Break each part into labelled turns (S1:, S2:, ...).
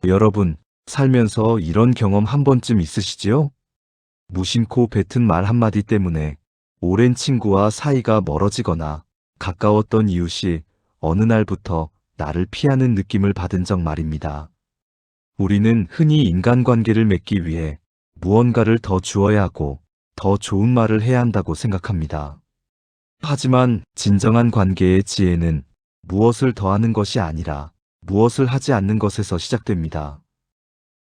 S1: 여러분, 살면서 이런 경험 한 번쯤 있으시지요? 무심코 뱉은 말 한마디 때문에 오랜 친구와 사이가 멀어지거나 가까웠던 이웃이 어느 날부터 나를 피하는 느낌을 받은 적 말입니다. 우리는 흔히 인간관계를 맺기 위해 무언가를 더 주어야 하고 더 좋은 말을 해야 한다고 생각합니다. 하지만 진정한 관계의 지혜는 무엇을 더하는 것이 아니라 무엇을 하지 않는 것에서 시작됩니다.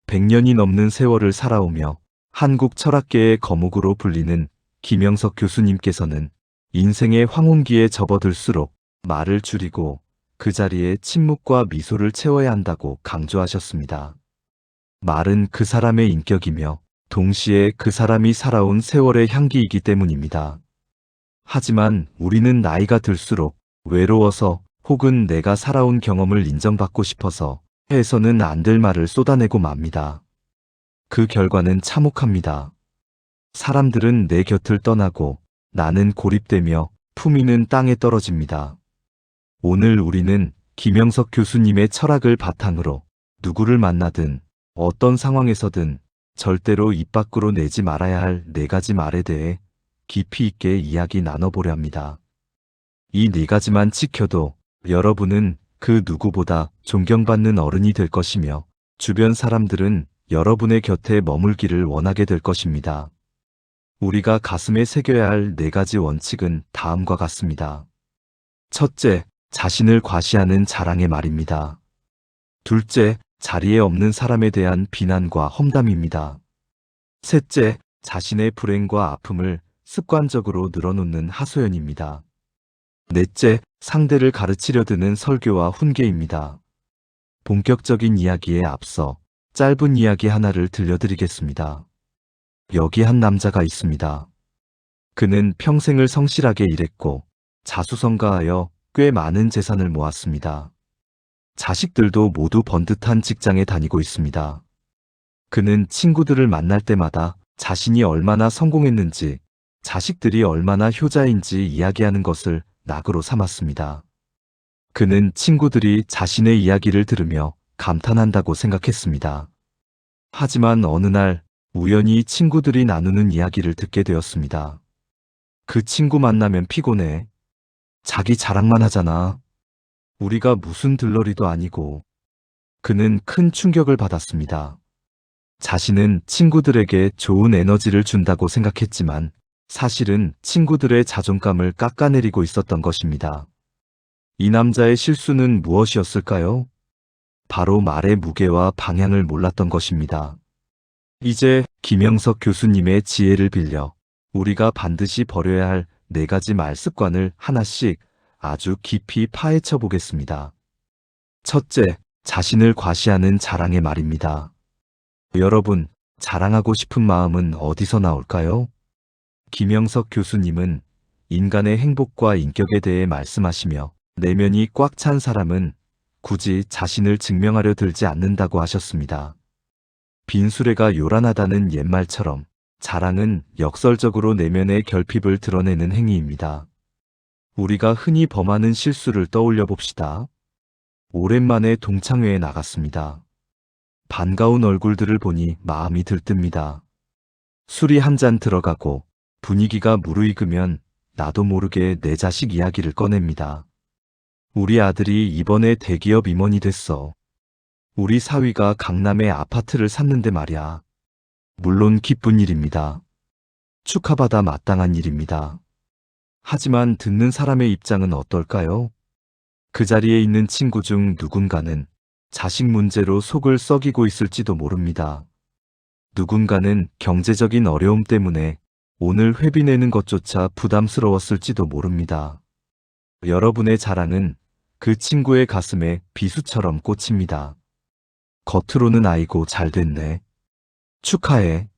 S1: 100년이 넘는 세월을 살아오며 한국 철학계의 거목으로 불리는 김영석 교수님께서는 인생의 황혼기에 접어들수록 말을 줄이고 그 자리에 침묵과 미소를 채워야 한다고 강조하셨습니다. 말은 그 사람의 인격이며 동시에 그 사람이 살아온 세월의 향기이기 때문입니다. 하지만 우리는 나이가 들수록 외로워서 혹은 내가 살아온 경험을 인정받고 싶어서 해서는 안 될 말을 쏟아내고 맙니다. 그 결과는 참혹합니다. 사람들은 내 곁을 떠나고 나는 고립되며 품위는 땅에 떨어집니다. 오늘 우리는 김영석 교수님의 철학을 바탕으로 누구를 만나든 어떤 상황에서든 절대로 입 밖으로 내지 말아야 할 4가지 말에 대해 깊이 있게 이야기 나눠보려 합니다. 이 4가지만 지켜도 여러분은 그 누구보다 존경받는 어른이 될 것이며 주변 사람들은 여러분의 곁에 머물기를 원하게 될 것입니다. 우리가 가슴에 새겨야 할 4가지 원칙은 다음과 같습니다. 첫째, 자신을 과시하는 자랑의 말입니다. 둘째, 자리에 없는 사람에 대한 비난과 험담입니다. 셋째, 자신의 불행과 아픔을 습관적으로 늘어놓는 하소연입니다. 넷째, 상대를 가르치려 드는 설교와 훈계입니다. 본격적인 이야기에 앞서 짧은 이야기 하나를 들려드리겠습니다. 여기 한 남자가 있습니다. 그는 평생을 성실하게 일했고 자수성가하여 꽤 많은 재산을 모았습니다. 자식들도 모두 번듯한 직장에 다니고 있습니다. 그는 친구들을 만날 때마다 자신이 얼마나 성공했는지, 자식들이 얼마나 효자인지 이야기하는 것을 낙으로 삼았습니다. 그는 친구들이 자신의 이야기를 들으며 감탄한다고 생각했습니다. 하지만 어느 날 우연히 친구들이 나누는 이야기를 듣게 되었습니다. 그 친구 만나면 피곤해. 자기 자랑만 하잖아. 우리가 무슨 들러리도 아니고. 그는 큰 충격을 받았습니다. 자신은 친구들에게 좋은 에너지를 준다고 생각했지만 사실은 친구들의 자존감을 깎아내리고 있었던 것입니다. 이 남자의 실수는 무엇이었을까요? 바로 말의 무게와 방향을 몰랐던 것입니다. 이제 김영석 교수님의 지혜를 빌려 우리가 반드시 버려야 할 4가지 말 습관을 하나씩 아주 깊이 파헤쳐 보겠습니다. 첫째, 자신을 과시하는 자랑의 말입니다. 여러분, 자랑하고 싶은 마음은 어디서 나올까요? 김영석 교수님은 인간의 행복과 인격에 대해 말씀하시며 내면이 꽉 찬 사람은 굳이 자신을 증명하려 들지 않는다고 하셨습니다. 빈수레가 요란하다는 옛말처럼 자랑은 역설적으로 내면의 결핍을 드러내는 행위입니다. 우리가 흔히 범하는 실수를 떠올려 봅시다. 오랜만에 동창회에 나갔습니다. 반가운 얼굴들을 보니 마음이 들뜹니다. 술이 한 잔 들어가고 분위기가 무르익으면 나도 모르게 내 자식 이야기를 꺼냅니다. 우리 아들이 이번에 대기업 임원이 됐어. 우리 사위가 강남에 아파트를 샀는데 말이야. 물론 기쁜 일입니다. 축하받아 마땅한 일입니다. 하지만 듣는 사람의 입장은 어떨까요? 그 자리에 있는 친구 중 누군가는 자식 문제로 속을 썩이고 있을지도 모릅니다. 누군가는 경제적인 어려움 때문에 오늘 회비 내는 것조차 부담스러웠을지도 모릅니다. 여러분의 자랑은 그 친구의 가슴에 비수처럼 꽂힙니다. 겉으로는 아이고 잘 됐네. 축하해.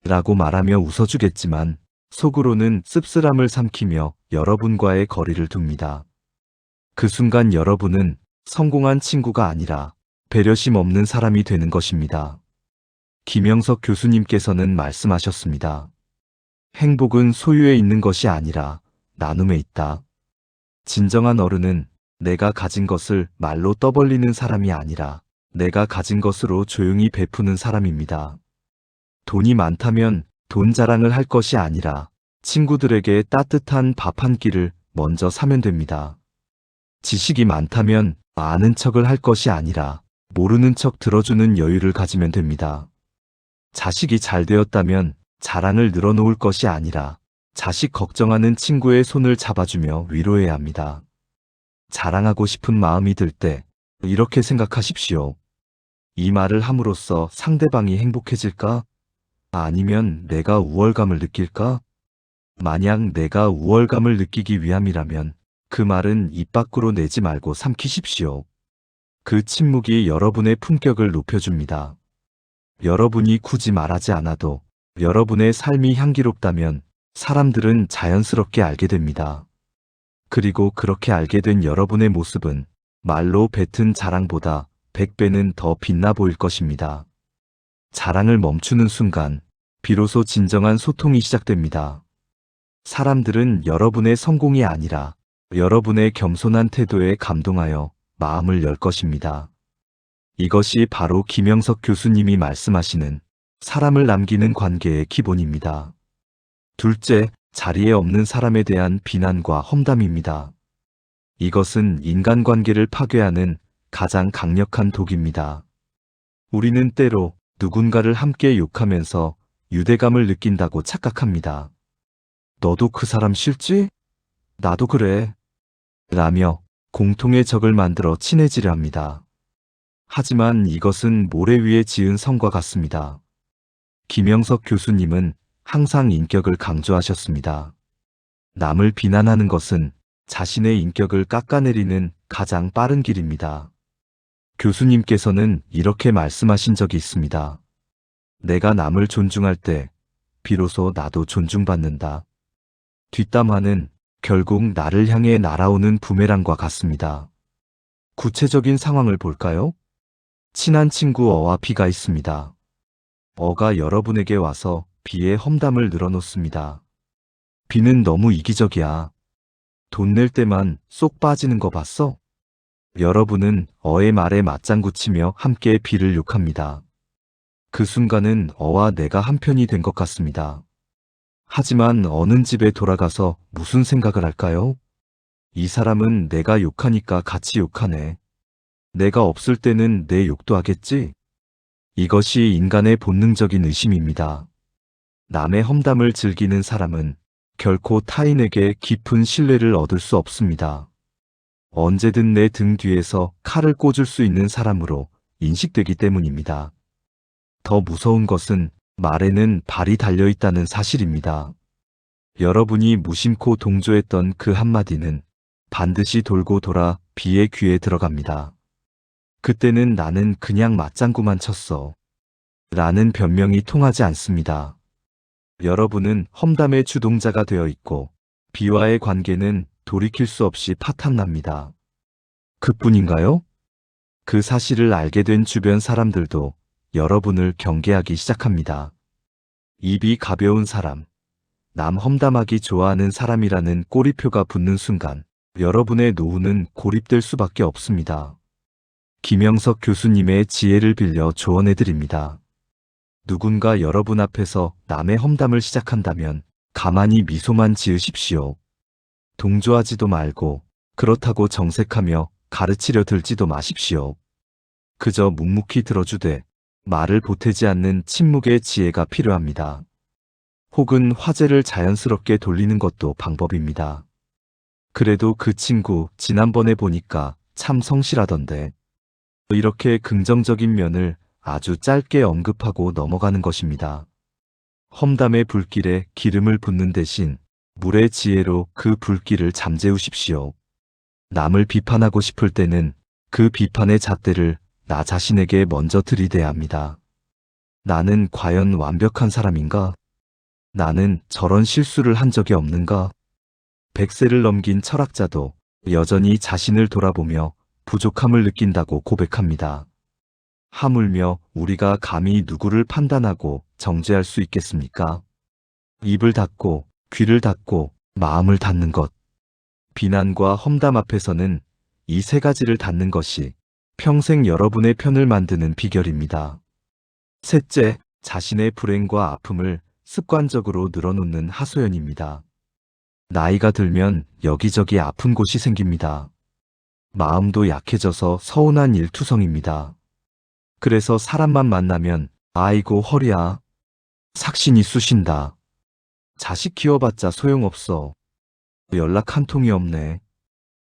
S1: 라고 말하며 웃어주겠지만 속으로는 씁쓸함을 삼키며 여러분과의 거리를 둡니다. 그 순간 여러분은 성공한 친구가 아니라 배려심 없는 사람이 되는 것입니다. 김영석 교수님께서는 말씀하셨습니다. 행복은 소유에 있는 것이 아니라 나눔에 있다. 진정한 어른은 내가 가진 것을 말로 떠벌리는 사람이 아니라 내가 가진 것으로 조용히 베푸는 사람입니다. 돈이 많다면 돈 자랑을 할 것이 아니라 친구들에게 따뜻한 밥 한 끼를 먼저 사면 됩니다. 지식이 많다면 아는 척을 할 것이 아니라 모르는 척 들어주는 여유를 가지면 됩니다. 자식이 잘 되었다면 자랑을 늘어놓을 것이 아니라 자식 걱정하는 친구의 손을 잡아주며 위로해야 합니다. 자랑하고 싶은 마음이 들 때 이렇게 생각하십시오. 이 말을 함으로써 상대방이 행복해질까? 아니면 내가 우월감을 느낄까? 만약 내가 우월감을 느끼기 위함이라면 그 말은 입 밖으로 내지 말고 삼키십시오. 그 침묵이 여러분의 품격을 높여줍니다. 여러분이 굳이 말하지 않아도 여러분의 삶이 향기롭다면 사람들은 자연스럽게 알게 됩니다. 그리고 그렇게 알게 된 여러분의 모습은 말로 뱉은 자랑보다 100배는 더 빛나 보일 것입니다. 자랑을 멈추는 순간 비로소 진정한 소통이 시작됩니다. 사람들은 여러분의 성공이 아니라 여러분의 겸손한 태도에 감동하여 마음을 열 것입니다. 이것이 바로 김영석 교수님이 말씀하시는 사람을 남기는 관계의 기본입니다. 둘째, 자리에 없는 사람에 대한 비난과 험담입니다. 이것은 인간관계를 파괴하는 가장 강력한 독입니다. 우리는 때로 누군가를 함께 욕하면서 유대감을 느낀다고 착각합니다. 너도 그 사람 싫지? 나도 그래. 라며 공통의 적을 만들어 친해지려 합니다. 하지만 이것은 모래 위에 지은 성과 같습니다. 김영석 교수님은 항상 인격을 강조하셨습니다. 남을 비난하는 것은 자신의 인격을 깎아내리는 가장 빠른 길입니다. 교수님께서는 이렇게 말씀하신 적이 있습니다. 내가 남을 존중할 때 비로소 나도 존중받는다. 뒷담화는 결국 나를 향해 날아오는 부메랑과 같습니다. 구체적인 상황을 볼까요? 친한 친구 어와 비가 있습니다. 어가 여러분에게 와서 비의 험담을 늘어놓습니다. 비는 너무 이기적이야. 돈 낼 때만 쏙 빠지는 거 봤어? 여러분은 어의 말에 맞장구 치며 함께 비를 욕합니다. 그 순간은 어와 내가 한편이 된 것 같습니다. 하지만 어는 집에 돌아가서 무슨 생각을 할까요? 이 사람은 내가 욕하니까 같이 욕하네. 내가 없을 때는 내 욕도 하겠지? 이것이 인간의 본능적인 의심입니다. 남의 험담을 즐기는 사람은 결코 타인에게 깊은 신뢰를 얻을 수 없습니다. 언제든 내 등 뒤에서 칼을 꽂을 수 있는 사람으로 인식되기 때문입니다. 더 무서운 것은 말에는 발이 달려있다는 사실입니다. 여러분이 무심코 동조했던 그 한마디는 반드시 돌고 돌아 비의 귀에 들어갑니다. 그때는 나는 그냥 맞장구만 쳤어. 라는 변명이 통하지 않습니다. 여러분은 험담의 주동자가 되어 있고 비와의 관계는 돌이킬 수 없이 파탄납니다. 그뿐인가요? 그 사실을 알게 된 주변 사람들도 여러분을 경계하기 시작합니다. 입이 가벼운 사람, 남 험담하기 좋아하는 사람이라는 꼬리표가 붙는 순간 여러분의 노후는 고립될 수밖에 없습니다. 김영석 교수님의 지혜를 빌려 조언해드립니다. 누군가 여러분 앞에서 남의 험담을 시작한다면 가만히 미소만 지으십시오. 동조하지도 말고 그렇다고 정색하며 가르치려 들지도 마십시오. 그저 묵묵히 들어주되 말을 보태지 않는 침묵의 지혜가 필요합니다. 혹은 화제를 자연스럽게 돌리는 것도 방법입니다. 그래도 그 친구 지난번에 보니까 참 성실하던데. 이렇게 긍정적인 면을 아주 짧게 언급하고 넘어가는 것입니다. 험담의 불길에 기름을 붓는 대신 물의 지혜로 그 불길을 잠재우십시오. 남을 비판하고 싶을 때는 그 비판의 잣대를 나 자신에게 먼저 들이대야 합니다. 나는 과연 완벽한 사람인가? 나는 저런 실수를 한 적이 없는가? 100세를 넘긴 철학자도 여전히 자신을 돌아보며 부족함을 느낀다고 고백합니다. 하물며 우리가 감히 누구를 판단하고 정죄할 수 있겠습니까? 입을 닫고 귀를 닫고 마음을 닫는 것. 비난과 험담 앞에서는 이 세 가지를 닫는 것이 평생 여러분의 편을 만드는 비결입니다. 셋째, 자신의 불행과 아픔을 습관적으로 늘어놓는 하소연입니다. 나이가 들면 여기저기 아픈 곳이 생깁니다. 마음도 약해져서 서운한 일투성입니다. 그래서 사람만 만나면 아이고 허리야, 삭신이 쑤신다. 자식 키워봤자 소용없어. 연락 한 통이 없네.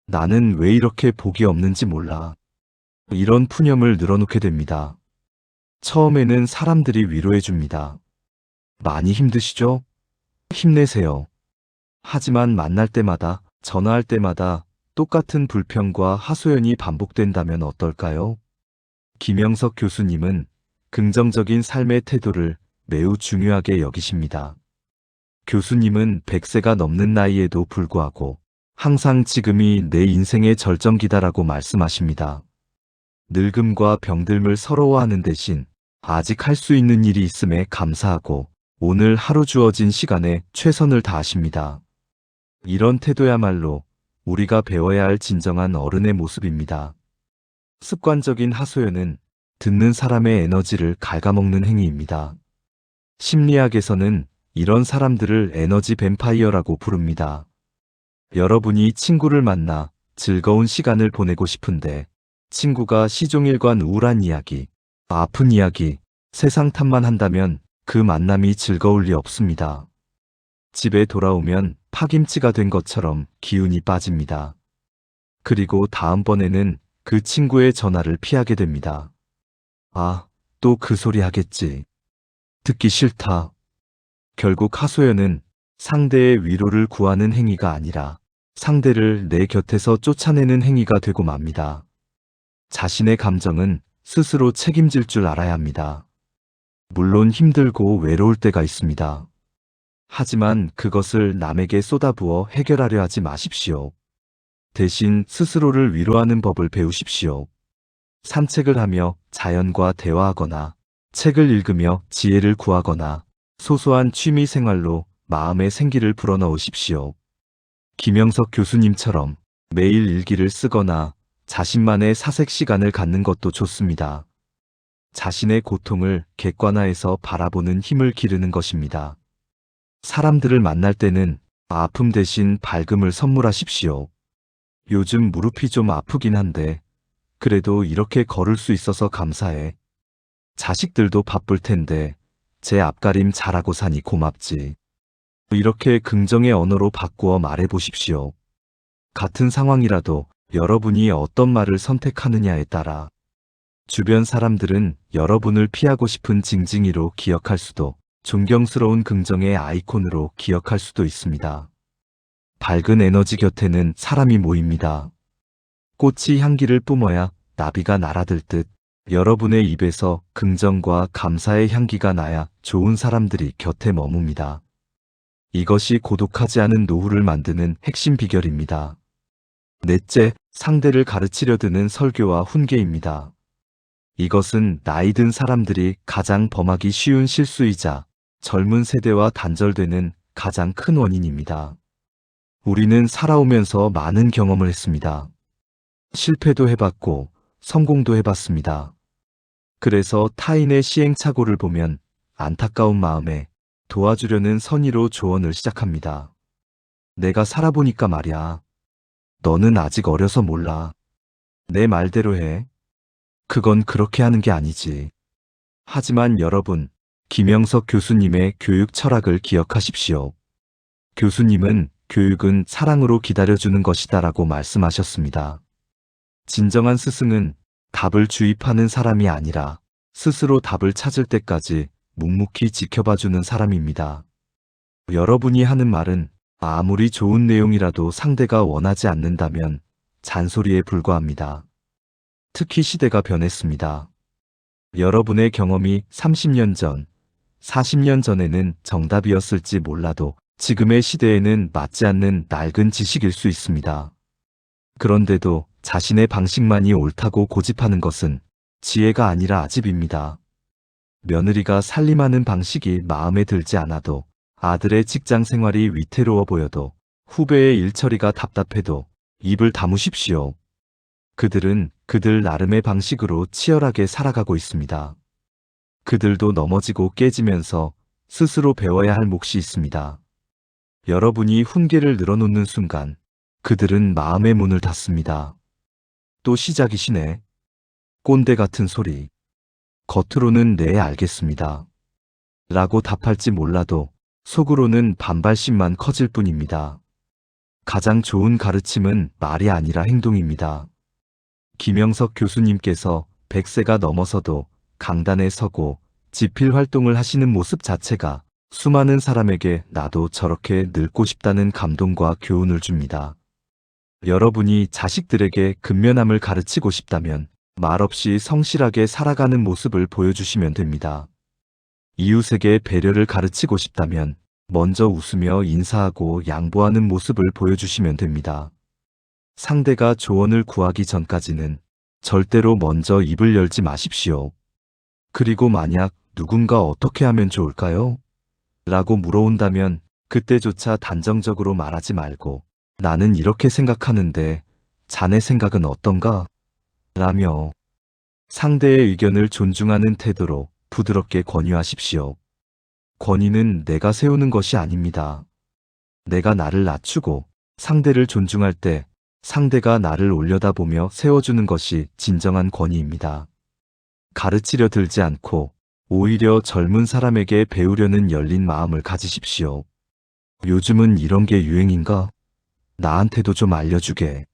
S1: 나는 왜 이렇게 복이 없는지 몰라. 이런 푸념을 늘어놓게 됩니다. 처음에는 사람들이 위로해줍니다. 많이 힘드시죠? 힘내세요. 하지만 만날 때마다, 전화할 때마다 똑같은 불평과 하소연이 반복된다면 어떨까요? 김영석 교수님은 긍정적인 삶의 태도를 매우 중요하게 여기십니다. 교수님은 100세가 넘는 나이에도 불구하고 항상 지금이 내 인생의 절정기다라고 말씀하십니다. 늙음과 병듦을 서러워하는 대신 아직 할 수 있는 일이 있음에 감사하고 오늘 하루 주어진 시간에 최선을 다하십니다. 이런 태도야말로 우리가 배워야 할 진정한 어른의 모습입니다. 습관적인 하소연은 듣는 사람의 에너지를 갉아먹는 행위입니다. 심리학에서는 이런 사람들을 에너지 뱀파이어라고 부릅니다. 여러분이 친구를 만나 즐거운 시간을 보내고 싶은데 친구가 시종일관 우울한 이야기, 아픈 이야기, 세상 탓만 한다면 그 만남이 즐거울 리 없습니다. 집에 돌아오면 파김치가 된 것처럼 기운이 빠집니다. 그리고 다음번에는 그 친구의 전화를 피하게 됩니다. 아, 또 그 소리 하겠지. 듣기 싫다. 결국 하소연은 상대의 위로를 구하는 행위가 아니라 상대를 내 곁에서 쫓아내는 행위가 되고 맙니다. 자신의 감정은 스스로 책임질 줄 알아야 합니다. 물론 힘들고 외로울 때가 있습니다. 하지만 그것을 남에게 쏟아부어 해결하려 하지 마십시오. 대신 스스로를 위로하는 법을 배우십시오. 산책을 하며 자연과 대화하거나 책을 읽으며 지혜를 구하거나 소소한 취미 생활로 마음의 생기를 불어넣으십시오. 김영석 교수님처럼 매일 일기를 쓰거나 자신만의 사색 시간을 갖는 것도 좋습니다. 자신의 고통을 객관화해서 바라보는 힘을 기르는 것입니다. 사람들을 만날 때는 아픔 대신 밝음을 선물하십시오. 요즘 무릎이 좀 아프긴 한데 그래도 이렇게 걸을 수 있어서 감사해. 자식들도 바쁠 텐데 제 앞가림 잘하고 사니 고맙지. 이렇게 긍정의 언어로 바꾸어 말해보십시오. 같은 상황이라도 여러분이 어떤 말을 선택하느냐에 따라 주변 사람들은 여러분을 피하고 싶은 징징이로 기억할 수도 존경스러운 긍정의 아이콘으로 기억할 수도 있습니다. 밝은 에너지 곁에는 사람이 모입니다. 꽃이 향기를 뿜어야 나비가 날아들 듯 여러분의 입에서 긍정과 감사의 향기가 나야 좋은 사람들이 곁에 머뭅니다. 이것이 고독하지 않은 노후를 만드는 핵심 비결입니다. 넷째, 상대를 가르치려 드는 설교와 훈계입니다. 이것은 나이 든 사람들이 가장 범하기 쉬운 실수이자 젊은 세대와 단절되는 가장 큰 원인입니다. 우리는 살아오면서 많은 경험을 했습니다. 실패도 해봤고 성공도 해봤습니다. 그래서 타인의 시행착오를 보면 안타까운 마음에 도와주려는 선의로 조언을 시작합니다. 내가 살아보니까 말이야. 너는 아직 어려서 몰라. 내 말대로 해. 그건 그렇게 하는 게 아니지. 하지만 여러분, 김영석 교수님의 교육 철학을 기억하십시오. 교수님은 교육은 사랑으로 기다려주는 것이다라고 말씀하셨습니다. 진정한 스승은 답을 주입하는 사람이 아니라 스스로 답을 찾을 때까지 묵묵히 지켜봐주는 사람입니다. 여러분이 하는 말은 아무리 좋은 내용이라도 상대가 원하지 않는다면 잔소리에 불과합니다. 특히 시대가 변했습니다. 여러분의 경험이 30년 전, 40년 전에는 정답이었을지 몰라도 지금의 시대에는 맞지 않는 낡은 지식일 수 있습니다. 그런데도 자신의 방식만이 옳다고 고집하는 것은 지혜가 아니라 아집입니다. 며느리가 살림하는 방식이 마음에 들지 않아도 아들의 직장 생활이 위태로워 보여도 후배의 일처리가 답답해도 입을 다무십시오. 그들은 그들 나름의 방식으로 치열하게 살아가고 있습니다. 그들도 넘어지고 깨지면서 스스로 배워야 할 몫이 있습니다. 여러분이 훈계를 늘어놓는 순간 그들은 마음의 문을 닫습니다. 또 시작이시네. 꼰대 같은 소리. 겉으로는 네 알겠습니다. 라고 답할지 몰라도 속으로는 반발심만 커질 뿐입니다. 가장 좋은 가르침은 말이 아니라 행동입니다. 김영석 교수님께서 100세가 넘어서도 강단에 서고 지필 활동을 하시는 모습 자체가 수많은 사람에게 나도 저렇게 늙고 싶다는 감동과 교훈을 줍니다. 여러분이 자식들에게 근면함을 가르치고 싶다면 말없이 성실하게 살아가는 모습을 보여주시면 됩니다. 이웃에게 배려를 가르치고 싶다면 먼저 웃으며 인사하고 양보하는 모습을 보여주시면 됩니다. 상대가 조언을 구하기 전까지는 절대로 먼저 입을 열지 마십시오. 그리고 만약 누군가 어떻게 하면 좋을까요? 라고 물어온다면 그때조차 단정적으로 말하지 말고 나는 이렇게 생각하는데 자네 생각은 어떤가? 라며 상대의 의견을 존중하는 태도로 부드럽게 권유하십시오. 권위는 내가 세우는 것이 아닙니다. 내가 나를 낮추고 상대를 존중할 때 상대가 나를 올려다보며 세워주는 것이 진정한 권위입니다. 가르치려 들지 않고 오히려 젊은 사람에게 배우려는 열린 마음을 가지십시오. 요즘은 이런 게 유행인가? 나한테도 좀 알려주게.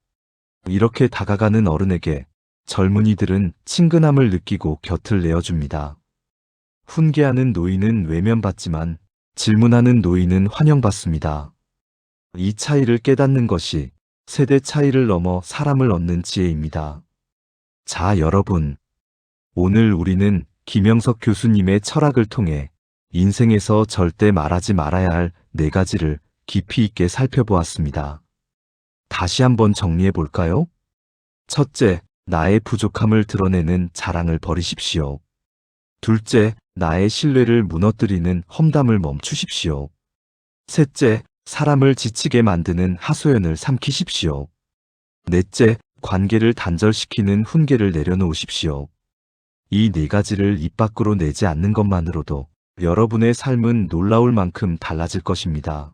S1: 이렇게 다가가는 어른에게 젊은이들은 친근함을 느끼고 곁을 내어줍니다. 훈계하는 노인은 외면받지만 질문하는 노인은 환영받습니다. 이 차이를 깨닫는 것이 세대 차이를 넘어 사람을 얻는 지혜입니다. 자, 여러분. 오늘 우리는 김영석 교수님의 철학을 통해 인생에서 절대 말하지 말아야 할 4가지를 깊이 있게 살펴보았습니다. 다시 한번 정리해 볼까요? 첫째, 나의 부족함을 드러내는 자랑을 버리십시오. 둘째, 나의 신뢰를 무너뜨리는 험담을 멈추십시오. 셋째, 사람을 지치게 만드는 하소연을 삼키십시오. 넷째, 관계를 단절시키는 훈계를 내려놓으십시오. 이 4가지를 입 밖으로 내지 않는 것만으로도 여러분의 삶은 놀라울 만큼 달라질 것입니다.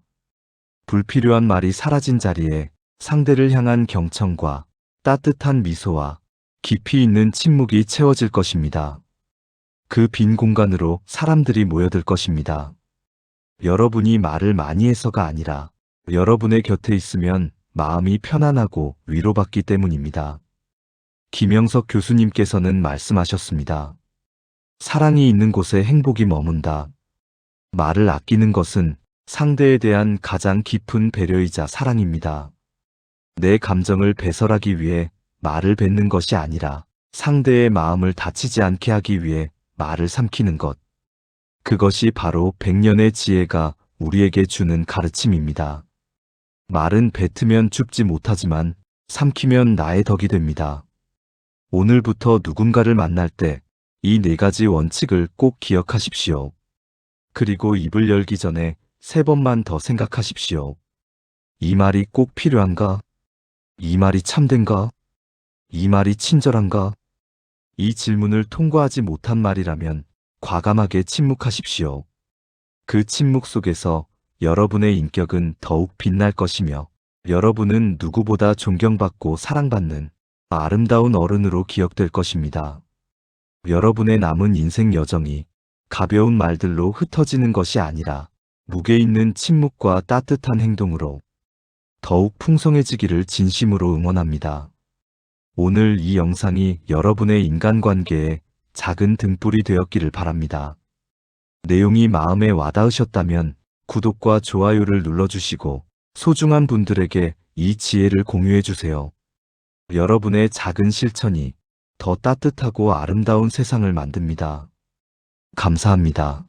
S1: 불필요한 말이 사라진 자리에 상대를 향한 경청과 따뜻한 미소와 깊이 있는 침묵이 채워질 것입니다. 그 빈 공간으로 사람들이 모여들 것입니다. 여러분이 말을 많이 해서가 아니라 여러분의 곁에 있으면 마음이 편안하고 위로받기 때문입니다. 김영석 교수님께서는 말씀하셨습니다. 사랑이 있는 곳에 행복이 머문다. 말을 아끼는 것은 상대에 대한 가장 깊은 배려이자 사랑입니다. 내 감정을 배설하기 위해 말을 뱉는 것이 아니라 상대의 마음을 다치지 않게 하기 위해 말을 삼키는 것. 그것이 바로 100년의 지혜가 우리에게 주는 가르침입니다. 말은 뱉으면 죽지 못하지만 삼키면 나의 덕이 됩니다. 오늘부터 누군가를 만날 때 이 4가지 원칙을 꼭 기억하십시오. 그리고 입을 열기 전에 3번만 더 생각하십시오. 이 말이 꼭 필요한가? 이 말이 참된가? 이 말이 친절한가? 이 질문을 통과하지 못한 말이라면 과감하게 침묵하십시오. 그 침묵 속에서 여러분의 인격은 더욱 빛날 것이며 여러분은 누구보다 존경받고 사랑받는 아름다운 어른으로 기억될 것입니다. 여러분의 남은 인생 여정이 가벼운 말들로 흩어지는 것이 아니라 무게 있는 침묵과 따뜻한 행동으로 더욱 풍성해지기를 진심으로 응원합니다. 오늘 이 영상이 여러분의 인간관계에 작은 등불이 되었기를 바랍니다. 내용이 마음에 와닿으셨다면 구독과 좋아요를 눌러주시고 소중한 분들에게 이 지혜를 공유해주세요. 여러분의 작은 실천이 더 따뜻하고 아름다운 세상을 만듭니다. 감사합니다.